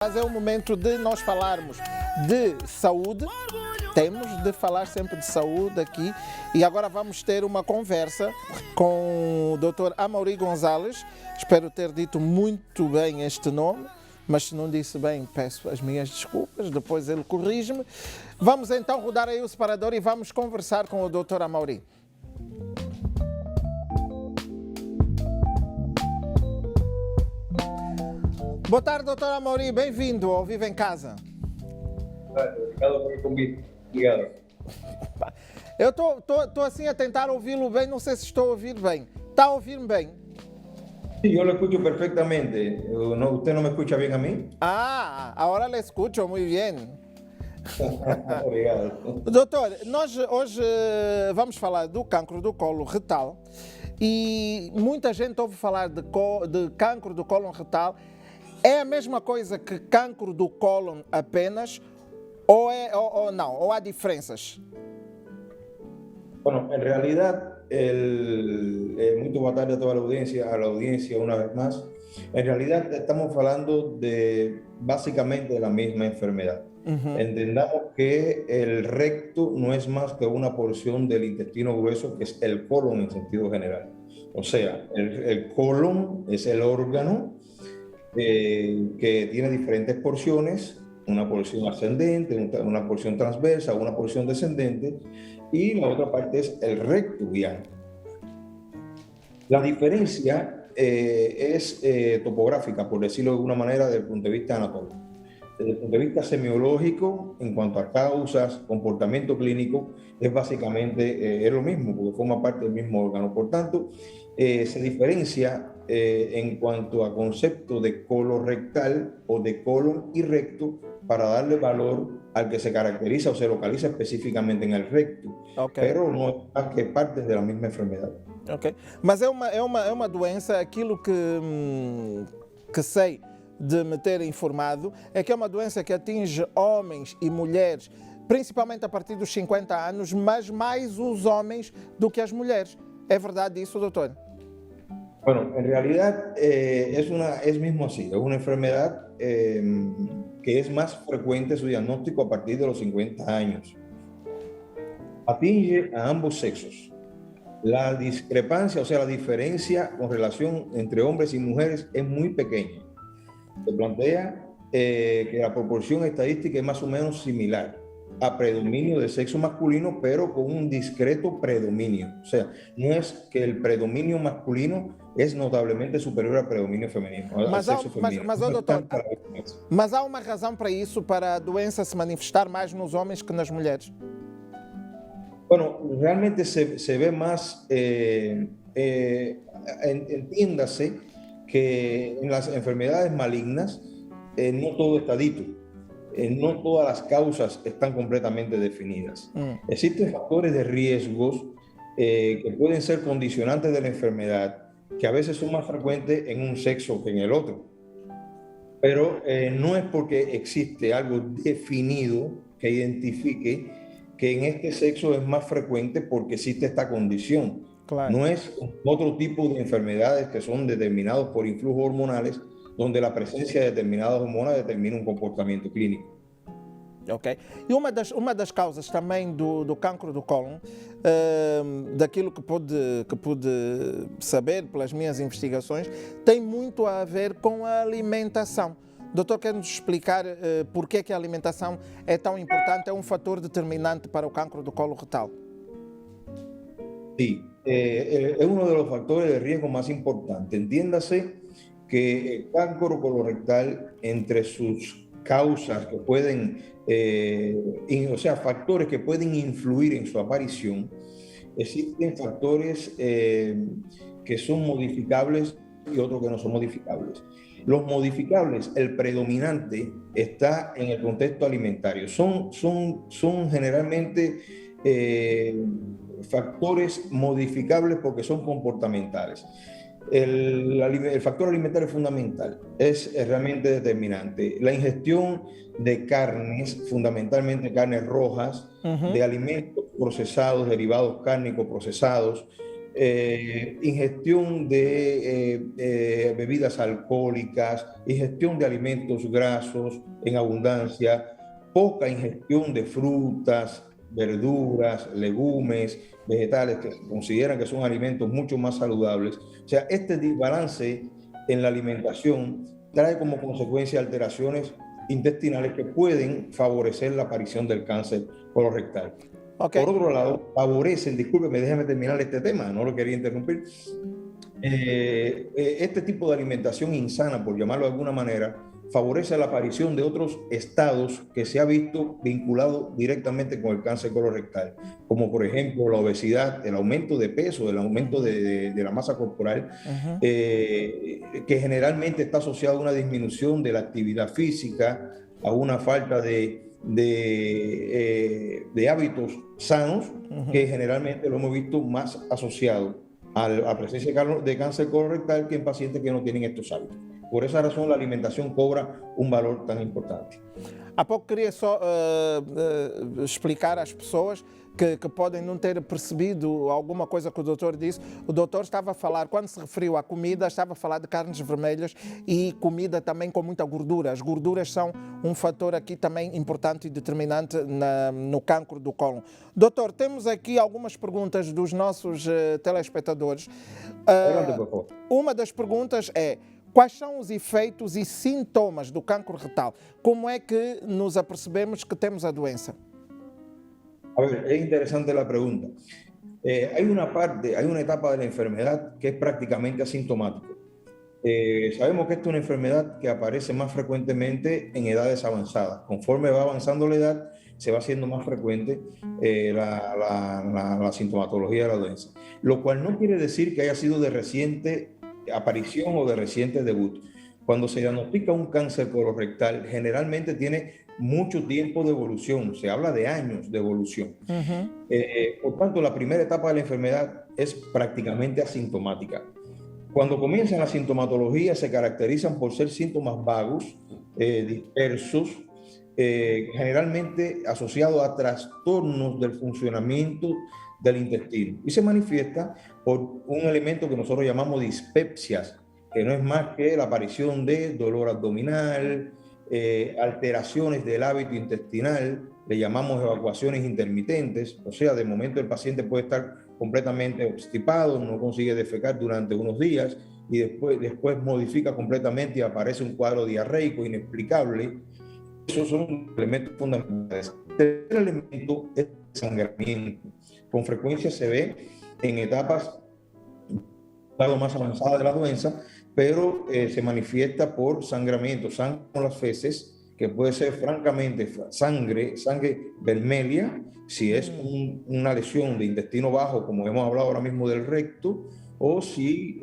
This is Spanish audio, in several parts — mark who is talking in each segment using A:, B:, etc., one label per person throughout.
A: Mas é o momento de nós falarmos de saúde. Temos de falar sempre de saúde aqui. E agora vamos ter uma conversa com o Dr. Amaury Gonzalez. Espero ter dito muito bem este nome, mas se não disse bem, peço as minhas desculpas. Depois ele corrige-me. Vamos então rodar aí o separador e vamos conversar com o Dr. Amaury. Boa tarde, doutor Amaury. Bem-vindo ao Vive em Casa.
B: Obrigado pelo convite. Obrigado.
A: Eu estou assim a tentar ouvi-lo bem, não sei se estou a ouvir bem. ¿Está a ouvir-me bem?
B: Sí, yo lo escucho perfectamente. ¿Usted no me escucha bien a mí?
A: Ah, ahora le escucho muy bien.
B: Obrigado.
A: Doutor, nós hoje vamos falar do cancro do colo retal e muita gente ouve falar de cancro do colo retal. É a mesma coisa que cancro do cólon apenas ou não? Ou há diferenças?
B: Bueno, en realidad, muy buenas tardes a toda a la audiencia una vez más. En realidad estamos hablando básicamente de la misma enfermedad. Entendamos que el recto no es más que una porción del intestino grueso, que es el colon en sentido general. O sea, el colon es el órgano que tiene diferentes porciones, una porción ascendente, una porción transversa, una porción descendente, y la otra parte es el recto guiano. La diferencia es topográfica, por decirlo de alguna manera, desde el punto de vista anatómico. Desde el punto de vista semiológico, en cuanto a causas, comportamiento clínico, es básicamente es lo mismo, porque forma parte del mismo órgano. Por tanto, se diferencia en cuanto a concepto de colorectal o de colon y recto para darle valor al que se caracteriza o se localiza específicamente en el recto, pero no es más que parte de la misma enfermedad.
A: Ok, mas é uma doença, aquilo que sei de me ter informado, é que é uma doença que atinge homens e mulheres, principalmente a partir dos 50 anos, mas mais os homens do que as mulheres. ¿Es verdad eso, doctor?
B: Bueno, en realidad es mismo así, es una enfermedad que es más frecuente su diagnóstico a partir de los 50 años. Atinge a ambos sexos. La discrepancia, o sea, la diferencia con relación entre hombres y mujeres es muy pequeña. Se plantea que la proporción estadística es más o menos similar a predominio de sexo masculino, pero con un discreto predominio. O sea, no es que el predominio masculino es notablemente superior al predominio femenino, al sexo femenino.
A: Doutor, mas há uma razão para isso, para a doença se manifestar mais nos homens que nas mulheres?
B: Bueno, realmente se ve más, entiéndase que en las enfermedades malignas no todo está dito. No todas las causas están completamente definidas. Existen factores de riesgos que pueden ser condicionantes de la enfermedad, que a veces son más frecuentes en un sexo que en el otro. Pero no es porque existe algo definido que identifique que en este sexo es más frecuente porque existe esta condición. Claro. No es otro tipo de enfermedades que son determinados por influjos hormonales, donde la presencia de determinadas hormonas determina um comportamento clínico.
A: Ok. E uma das causas também do cancro do cólon, daquilo que pude saber pelas minhas investigações, tem muito a ver com a alimentação. Doutor, quer nos explicar por que a alimentação é tão importante, é um fator determinante para o cancro do colo retal?
B: Sí, es uno de los factores de riesgo más importantes. Entiéndase que el cancro colorectal, entre sus causas que pueden, o sea, factores que pueden influir en su aparición, existen factores que son modificables y otros que no son modificables. Los modificables, el predominante está en el contexto alimentario. Son generalmente factores modificables porque son comportamentales. El factor alimentario es fundamental, es realmente determinante. La ingestión de carnes, fundamentalmente carnes rojas, de alimentos procesados, derivados cárnicos procesados, ingestión de bebidas alcohólicas, ingestión de alimentos grasos en abundancia, poca ingestión de frutas, verduras, legumes, vegetales que se consideran que son alimentos mucho más saludables. O sea, este desbalance en la alimentación trae como consecuencia alteraciones intestinales que pueden favorecer la aparición del cáncer colorectal. Okay. Por otro lado, favorecen, discúlpeme, déjame terminar este tema, no lo quería interrumpir. Este tipo de alimentación insana, por llamarlo de alguna manera, favorece la aparición de otros estados que se ha visto vinculados directamente con el cáncer colorectal, como por ejemplo la obesidad, el aumento de peso, el aumento de la masa corporal, que generalmente está asociado a una disminución de la actividad física, a una falta de hábitos sanos, que generalmente lo hemos visto más asociado a la presencia de cáncer colorectal que en pacientes que no tienen estos hábitos. Por esa razão, a alimentação cobra um valor tão importante.
A: Há pouco queria só explicar às pessoas que podem não ter percebido alguma coisa que o doutor disse. O doutor estava a falar, quando se referiu à comida, estava a falar de carnes vermelhas e comida também com muita gordura. As gorduras são um fator aqui também importante e determinante no cancro do cólon. Doutor, temos aqui algumas perguntas dos nossos telespectadores. Uma das perguntas é: quais são os efeitos e sintomas do cancro retal? Como é que nos apercebemos que temos a doença?
B: A ver, es interesante la pregunta. Hay una etapa de la enfermedad que es prácticamente asintomática. Sabemos que esta es una enfermedad que aparece más frecuentemente en edades avanzadas. Conforme va avanzando la edad, se va haciendo más frecuente la sintomatología de la doença. Lo cual no quiere decir que haya sido de reciente aparición o de reciente debut. Cuando se diagnostica un cáncer colorectal, generalmente tiene mucho tiempo de evolución, se habla de años de evolución. Por tanto, la primera etapa de la enfermedad es prácticamente asintomática. Cuando comienzan la sintomatología, se caracterizan por ser síntomas vagos, dispersos, generalmente asociados a trastornos del funcionamiento del intestino, y se manifiesta por un elemento que nosotros llamamos dispepsias, que no es más que la aparición de dolor abdominal, alteraciones del hábito intestinal, le llamamos evacuaciones intermitentes, o sea, de momento el paciente puede estar completamente obstipado, no consigue defecar durante unos días y después modifica completamente y aparece un cuadro diarreico inexplicable. Esos son elementos fundamentales. El tercer elemento es el sangramiento. Con frecuencia se ve en etapas más avanzadas de la doença, pero se manifiesta por sangramiento, sangre con las feces, que puede ser francamente sangre vermelha, si es una lesión de intestino bajo, como hemos hablado ahora mismo del recto, o si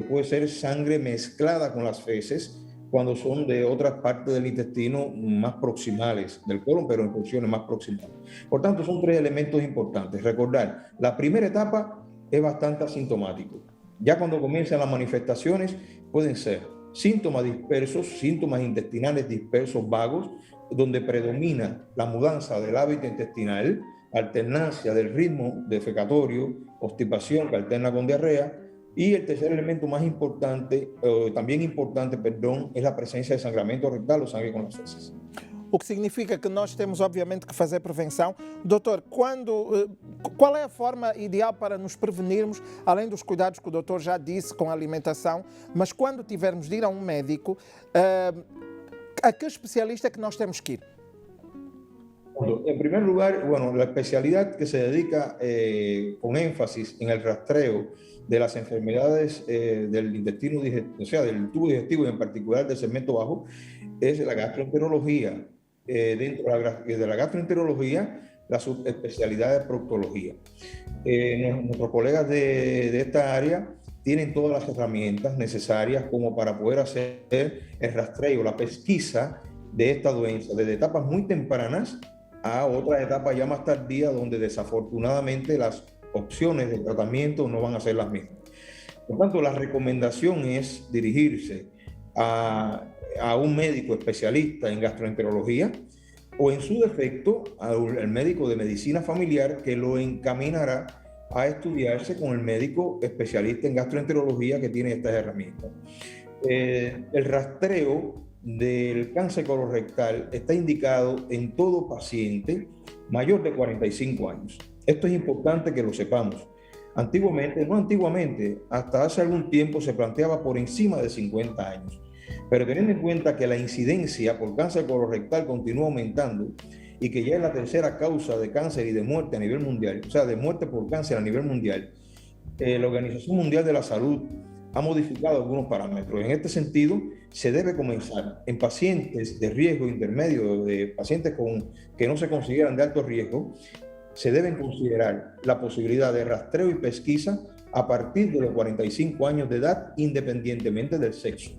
B: puede ser sangre mezclada con las feces, cuando son de otras partes del intestino más proximales del colon, pero en porciones más proximales. Por tanto, son tres elementos importantes. Recordar, la primera etapa es bastante asintomático. Ya cuando comienzan las manifestaciones, pueden ser síntomas dispersos, síntomas intestinales dispersos vagos, donde predomina la mudanza del hábito intestinal, alternancia del ritmo defecatorio, obstipación que alterna con diarrea. Y el tercer elemento más importante, también importante, perdón, es la presencia de sangramiento rectal o sangue com las feces.
A: O que significa que nós temos, obviamente, que fazer prevenção. Doutor, qual é a forma ideal para nos prevenirmos, além dos cuidados que o doutor já disse com a alimentação, mas quando tivermos de ir a um médico, a que especialista é que nós temos que ir?
B: En primer lugar, bueno, la especialidad que se dedica con énfasis en el rastreo de las enfermedades del intestino digestivo, o sea, del tubo digestivo y en particular del segmento bajo, es la gastroenterología. Dentro de la gastroenterología, la subespecialidad de proctología. Nuestros colegas de esta área tienen todas las herramientas necesarias como para poder hacer el rastreo, la pesquisa de esta doença, desde etapas muy tempranas a otras etapas ya más tardías, donde desafortunadamente las opciones de tratamiento no van a ser las mismas. Por tanto, la recomendación es dirigirse a un médico especialista en gastroenterología o en su defecto al médico de medicina familiar, que lo encaminará a estudiarse con el médico especialista en gastroenterología que tiene estas herramientas. El rastreo del cáncer colorectal está indicado en todo paciente mayor de 45 años. Esto es importante que lo sepamos. Antiguamente, hasta hace algún tiempo se planteaba por encima de 50 años. Pero teniendo en cuenta que la incidencia por cáncer colorectal continúa aumentando y que ya es la tercera causa de cáncer y de muerte a nivel mundial, o sea, de muerte por cáncer a nivel mundial, la Organización Mundial de la Salud ha modificado algunos parámetros. En este sentido, se debe comenzar en pacientes de riesgo intermedio, de pacientes que no se consideran de alto riesgo, se deben considerar la posibilidad de rastreo y pesquisa a partir de los 45 años de edad, independientemente del sexo.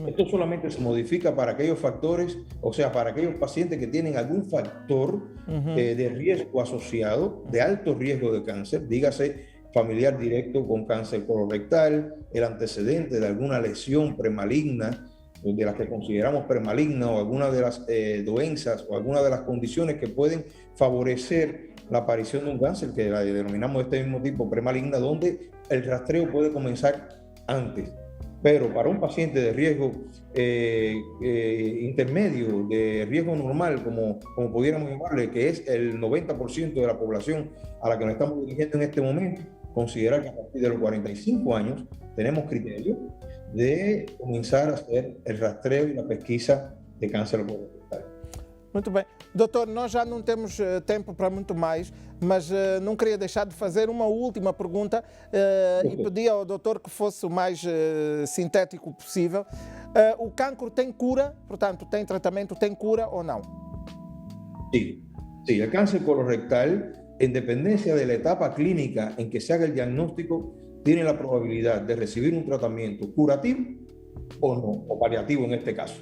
B: Esto solamente se modifica para aquellos factores, o sea, para aquellos pacientes que tienen algún factor de riesgo asociado, de alto riesgo de cáncer, dígase familiar directo con cáncer colorectal, el antecedente de alguna lesión premaligna, de las que consideramos premaligna, o alguna de las doenças o alguna de las condiciones que pueden favorecer la aparición de un cáncer, que la denominamos de este mismo tipo premaligna, donde el rastreo puede comenzar antes. Pero para un paciente de riesgo intermedio, de riesgo normal, como pudiéramos llamarle, que es el 90% de la población a la que nos estamos dirigiendo en este momento, considerar que a partir de los 45 años tenemos criterio de comenzar a hacer el rastreo e a pesquisa de câncer colorectal.
A: Muito bem. Doutor, nós já não temos tempo para muito mais, mas não queria deixar de fazer uma última pergunta e pedir ao doutor que fosse o mais sintético possível. O cancro tem cura? Portanto, tem tratamento, tem cura ou não?
B: Sí, sí, el cáncer colorectal, en dependencia de la etapa clínica en que se haga el diagnóstico, tiene la probabilidad de recibir un tratamiento curativo o no, o paliativo en este caso.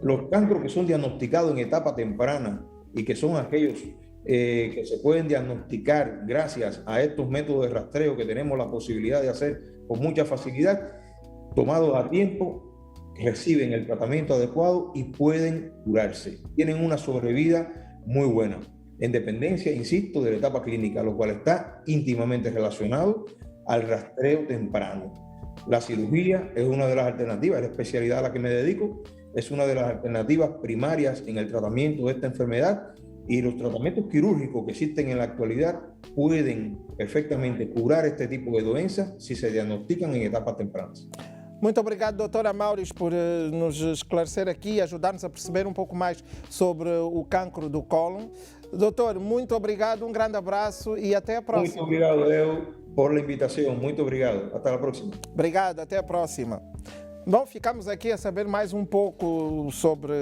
B: Los cancros que son diagnosticados en etapa temprana y que son aquellos que se pueden diagnosticar gracias a estos métodos de rastreo que tenemos la posibilidad de hacer con mucha facilidad, tomados a tiempo, reciben el tratamiento adecuado y pueden curarse. Tienen una sobrevida muy buena, en dependencia, insisto, de la etapa clínica, lo cual está íntimamente relacionado al rastreo temprano. La cirugía es una de las alternativas, la especialidad a la que me dedico, es una de las alternativas primarias en el tratamiento de esta enfermedad, y los tratamientos quirúrgicos que existen en la actualidad pueden perfectamente curar este tipo de doenças si se diagnostican en etapas tempranas.
A: Muito obrigado, doutora Amauris, por nos esclarecer aqui e ajudar-nos a perceber um pouco mais sobre o cancro do cólon. Doutor, muito obrigado, um grande abraço e até a próxima.
B: Muito obrigado, Leo, por la invitación. Muito obrigado. Hasta la próxima.
A: Obrigado, até a próxima. Bom, ficamos aqui a saber mais um pouco sobre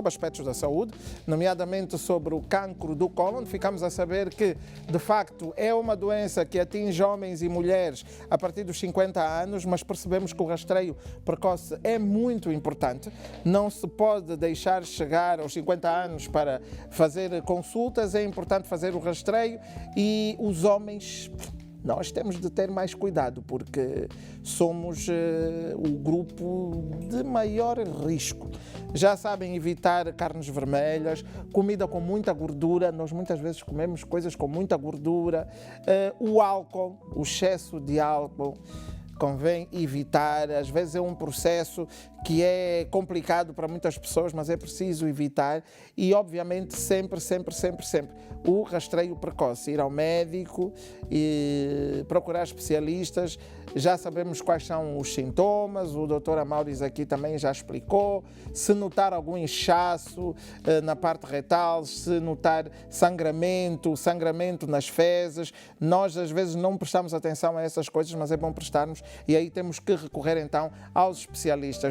A: aspectos da saúde, nomeadamente sobre o cancro do cólon. Ficamos a saber que, de facto, é uma doença que atinge homens e mulheres a partir dos 50 anos, mas percebemos que o rastreio precoce é muito importante. Não se pode deixar chegar aos 50 anos para fazer consultas, é importante fazer o rastreio e os homens... Nós temos de ter mais cuidado porque somos o grupo de maior risco. Já sabem, evitar carnes vermelhas, comida com muita gordura. Nós muitas vezes comemos coisas com muita gordura. O álcool, o excesso de álcool, convém evitar. Às vezes é um processo que é complicado para muitas pessoas, mas é preciso evitar. E, obviamente, sempre o rastreio precoce. Ir ao médico e procurar especialistas. Já sabemos quais são os sintomas, o doutor Amauris aqui também já explicou. Se notar algum inchaço na parte retal, se notar sangramento nas fezes, nós às vezes não prestamos atenção a essas coisas, mas é bom prestarmos e aí temos que recorrer então aos especialistas.